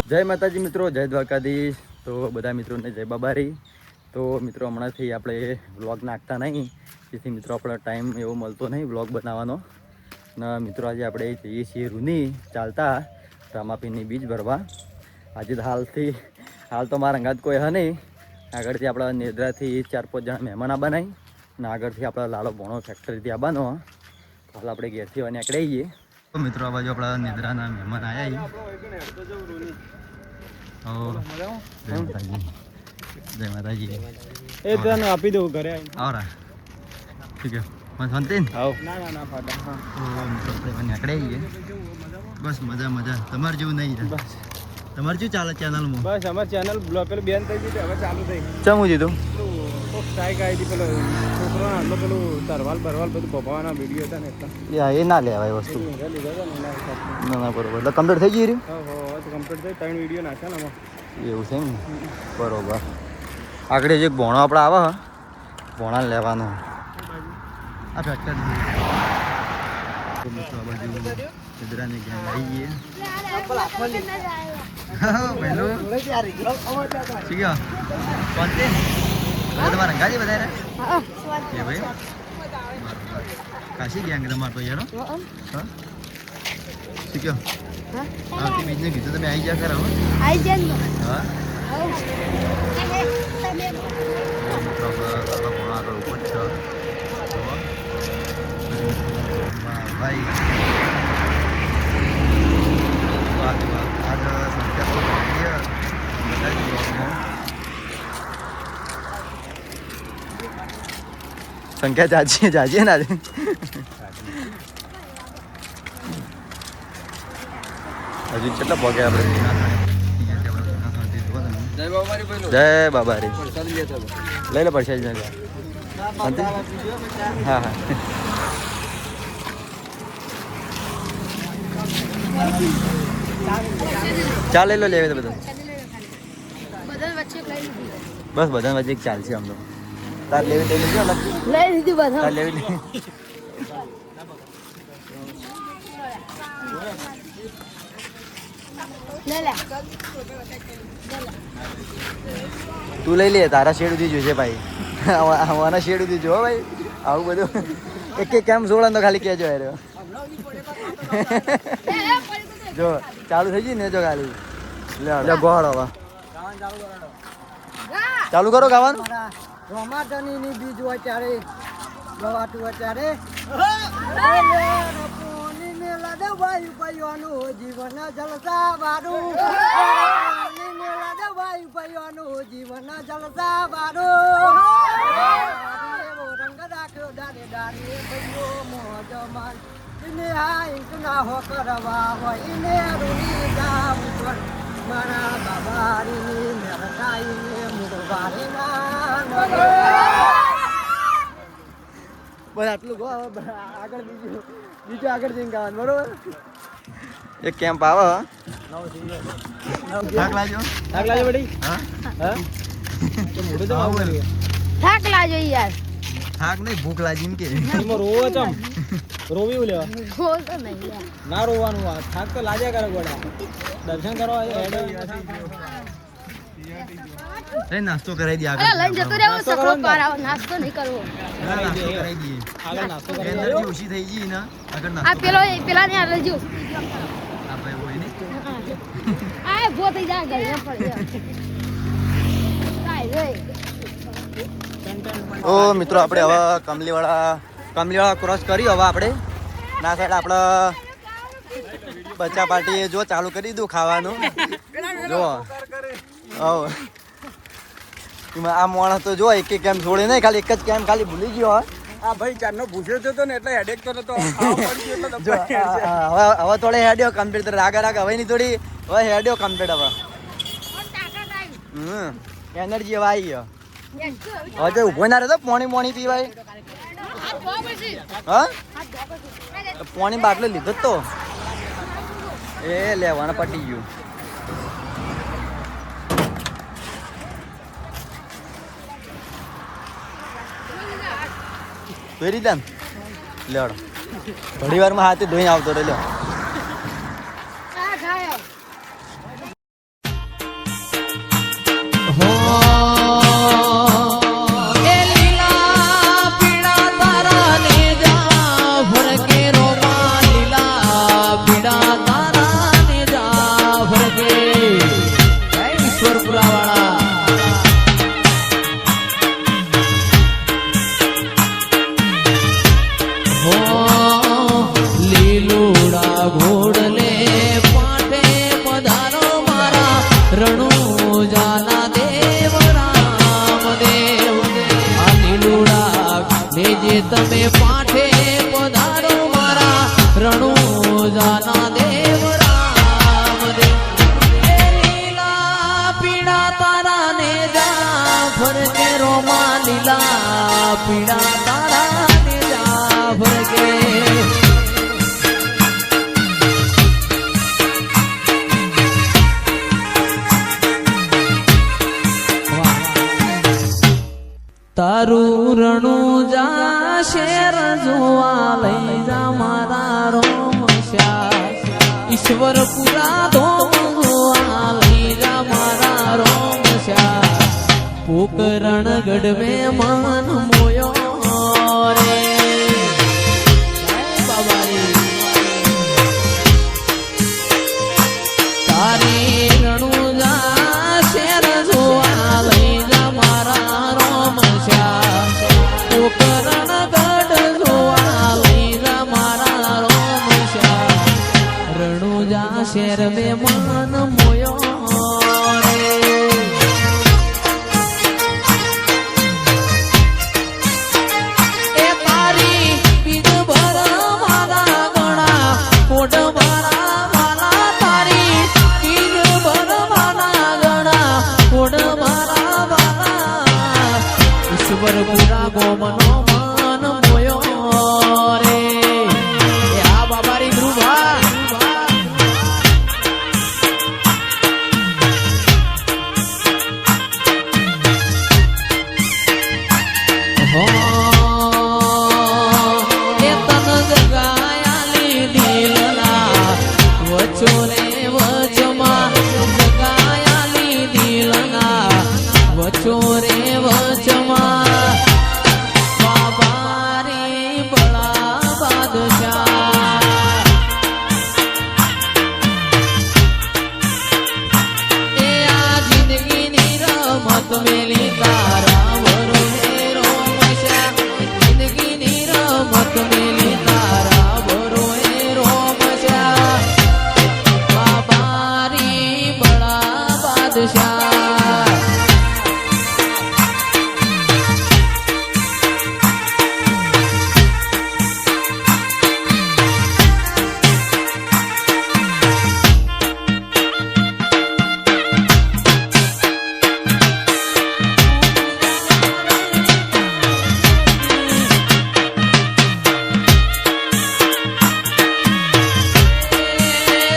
જય માતાજી મિત્રો, જય દ્વારકાધીશ. તો બધા મિત્રોને જય બાબારી. તો મિત્રો હમણાંથી આપણે વ્લોગ નાખતા નહીં, જેથી મિત્રો આપણો ટાઈમ એવો મળતો નહીં વ્લોગ બનાવવાનો. અને મિત્રો આજે આપણે જઈએ છીએ રૂની ચાલતા રામાપીરની બીજ ભરવા. આજે હાલ તો મારા અંગાત કોઈ હે નહીં. આગળથી આપણા નેદરાથી 4-5 જણા મહેમાન આવવાના અને આગળથી આપણા લાલો ભોણો ફેક્ટરીથી આવવાનો. હાલ આપણે ઘેરથી નીકળી જઈએ. તો મિત્રો આ બાજુ આપણા નેદરાના મહેમાન આવ્યા. જય માતાજી. એ તને આપી દઉં ઘરે આવરા. ઠીક છે. શાંતિ ને? ના ફાટા. નીકળી જઈએ. બસ મજા. તમારે જેવું નહીં. બસ તમારે શું ચાલે ચેનલમાં? બસ અમારી ચેનલ બ્લોક પેલું બેન થઈ ગઈ હવે ચાલુ થઈ. ચમું દીધું સ્ટ્રાઇક આવી હતી પેલો છોકરો આટલો પેલું તરવાલ બરવાલ બધું ભોપાવાના વિડીયો હતા ને એટલા એ ના લેવાય વસ્તુ. લીધા હતા ને ના બરોબર. એટલે કમ્પ્લીટ થઈ ગઈ રહ્યું? કમ્પ્લીટ થઈ 3 વિડીયો નાખ્યા ને એવું છે ને? બરોબર. આગળ જે ભોણો આપણે આવે ભોણા લેવાનો આ ફેક્ટર ગુજરાતની ગેંગ આવી ગઈ. તમારા ગાડી વધારે એ ભાઈ કાશી ગેંગ તમારે તો યાર. હા શીખ્યો. આવતી બીજને કીધું તમે આવી ગયા ખરા? હા આગળ ઉપર છે ભાઈ. સંખ્યા જાજી ને આજે. હજુ કેટલા પગે આપણે? જય બાબારી. લઈ લે પડશે. હા ચાલ લઈ લો. લેવે તો બધા બસ બધા વચ્ચે એક ચાલશે. આમ તો તાર લેવી લઈ લેજો. લઈ લીધી બધા. તાર લેવી તું લઈ લે. તારા શેડ સુધી જોઈશે ભાઈ. આના શેડ સુધી જો ભાઈ. આવું બધું એક કેમ જોડે તો ખાલી કહેજો યાર. જો ચાલુ થઈ ગઈ ને જો ખાલી લે ગોળ હવે ચાલુ કરો ગાવાનું. ટમાટરની બીજ હોય ત્યારે ગવાતું હોય ત્યારે જીવન જલસા બારું. જીવન જલસા બારું. રંગ રાખ્યો દારે દારે ભાઈઓ મોજ માર. ના હો કરવા હોય ને રૂની ગામ મારા બાબારી મેરતાઈ મુરવારી ના. બસ આટલું ગો. આગળ બીજું આગળ જઈને ગાવાનું બરોબર. એક કેમ્પ આવે. થાક લાજો બડી. થાક લાજો યાર. થાક નહીં ભૂખ લાગી એમ કે. રોવો ચમ રોવી લેવા તો નહીં ના રોવાનું. આ થાક તો લાગ્યા કરે ગોડા. દર્શન કરવા નાસ્તો કરાવી દે. અરે લઈને જતો રહેવો. સકરો પારાવો. નાસ્તો નહીં કરવો. નાસ્તો કરાવી દઈએ. આગળ નાસ્તો કરી એનર્જી ઓછી થઈ ગઈ ને આગળ આ નાસ્તો. પેલા ને આ લેજો. આ ભાઈ હોય ને આ ભો થઈ જાય ગઈ પડી જાય. ઓ મિત્રો આપણે હવે કમલીવાળા ક્રોસ કરી. હવે આપણે ના સાઈડ આપણે બચ્ચા પાર્ટી જો ચાલુ કરી દીધું ખાવાનું. જો આ માણસ તો જો એક કેમ છોડે નહીં. ખાલી એક જ કેમ ખાલી ભૂલી ગયો. આ ભાઈ ચારનો ભૂસ્યો હતો ને એટલે હેડેક તો નતો. જો હવે થોડે હેડ્યો કમ્પ્લીટ. રાગ હવે નહીં થોડી હવે હેડ્યો કમ્પ્લીટ. હવે એનર્જી હવે આવી ગયો. હવે તો ઉભો ના રહેતો. પોણી પીવાય. હા પોણી બાટલો લીધો જ તો એ લેવાના પટી ગયું. ધોઈ દીધા ને લેવડો ઘણી વારમાં હાથે ધોઈને આવતો રહ્યો. પાઠે પધારો મારા રણુજાના દેવ રામ દેવ એ લીલા પીડા તારા ને જા ફરકે રોમા લીલા પીડા તારા ને જા ફરકે તારું રણું જા શેર જોવા લઈ જા મારા રોમશ્યા ઈશ્વરપુરા ધોમ જોવા લઈ જા મારા રોમશ્યા પોકરણ ગઢવે મન મોયો રે તારી રણું જા શેર જોવા લઈ જા મારા રોમશ્યા પોકરણ ગઢ જોવા લઈ જા મારા રોમશ્યા રણુજા શેર મે મન મોયો રે એ તારી બીજ ભર મારા ગણા કોટ મારા વાલા તારી બીજ ભર મારા ગણા કોટ મારા વાલા ઈશ્વરપુરા ગોમનો મન મોયો રે એ આ બાબારી ધ્રુવા એ તન જગાયાલી દિલના વચો રે વચમાં જગાયાલી દિલના વચો રે વચમાં બાબારી બળા બાદશાહ એ આ જિંદગીની રમત મેલી તારા ભરોસે રોમશ્યા જિંદગીની રમત મેલી તારા ભરોસે રોમશ્યા બાબારી બળા બાદશાહ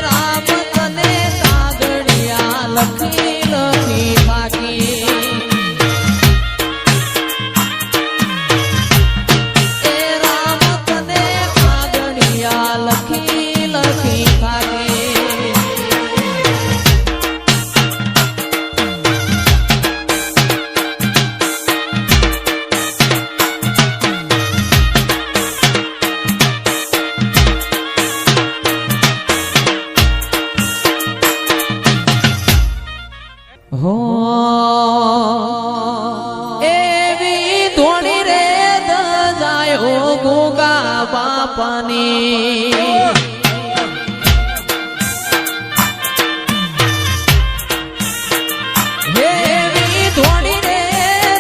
રામ તને કાગળિયા લખી લખી બાકી એ રામ તને કાગળિયા લખી લખી બાકી હો એવી ધોણી રે દજાયો ગોગા બાપાની એવી ધોણી રે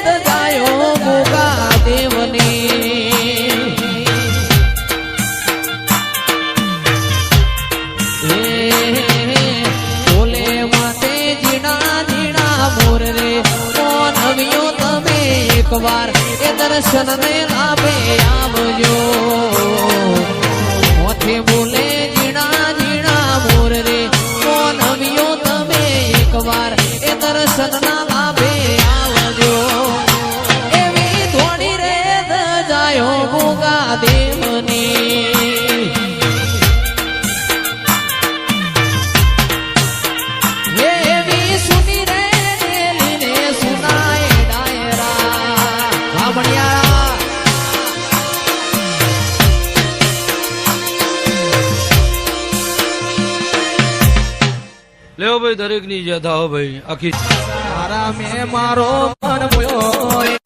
દજાયો ગોગા દેવની બોલે માટે જીણા જીણા મોર રે કોણ આવ્યો તમે એકવાર એ દર્શન ને લાભે આવજો મોથે બોલે જીણા જીણા મોર રે કોણ આવ્યો તમે એકવાર એ દર્શન ના લાભે આવજો એવી ધોણી રે દજાયો ગોગા દેવની એવી સુની રે લીને સુનાય ડાયરા બામણિયા લેવો ભાઈ દરેક ની ઈજા હો ભાઈ આખી તારા મેં મારો મન મોયો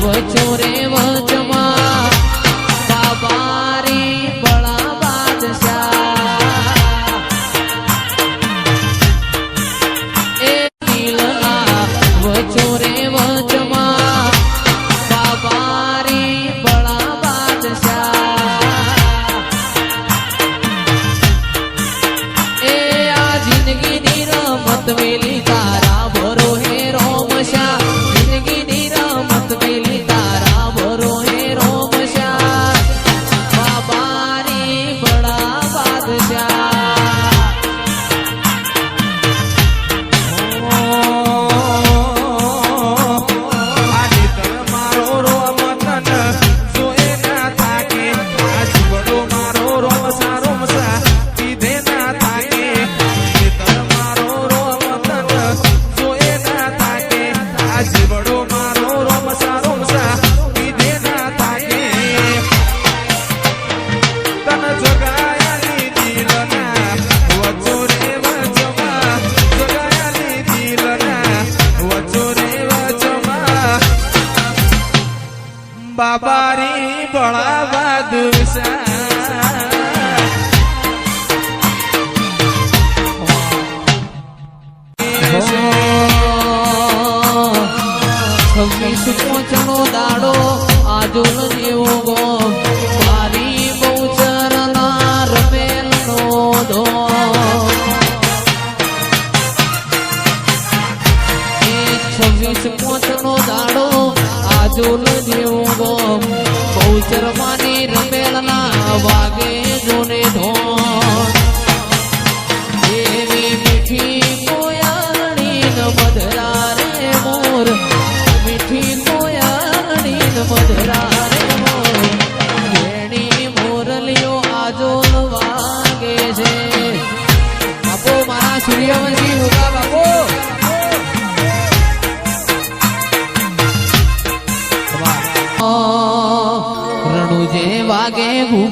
વચોરે વચમાં બાબારી બળા બાદશાહ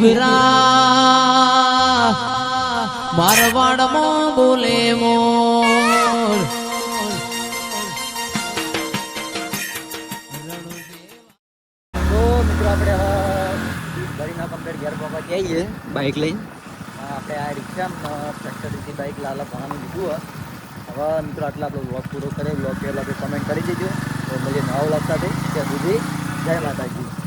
ઘૂઘરા મારવાડમાં બોલે મોર તો મિત્રો આપણે ભરીના કમ્પ્લેટ ઘેર પહોંચી આવીએ બાઇક લઈને આપણે આ રિક્ષામાં ટ્રેક્ટરથી બાઇક લાલા પાવાનું લીધું હવે મિત્રો આટલા આપણો બ્લોગ પૂરો કરે બ્લોગ પહેલાં કમેન્ટ કરી દેજો તો મળીએ નવા બ્લોગ સાથે ત્યાં સુધી જય માતાજી.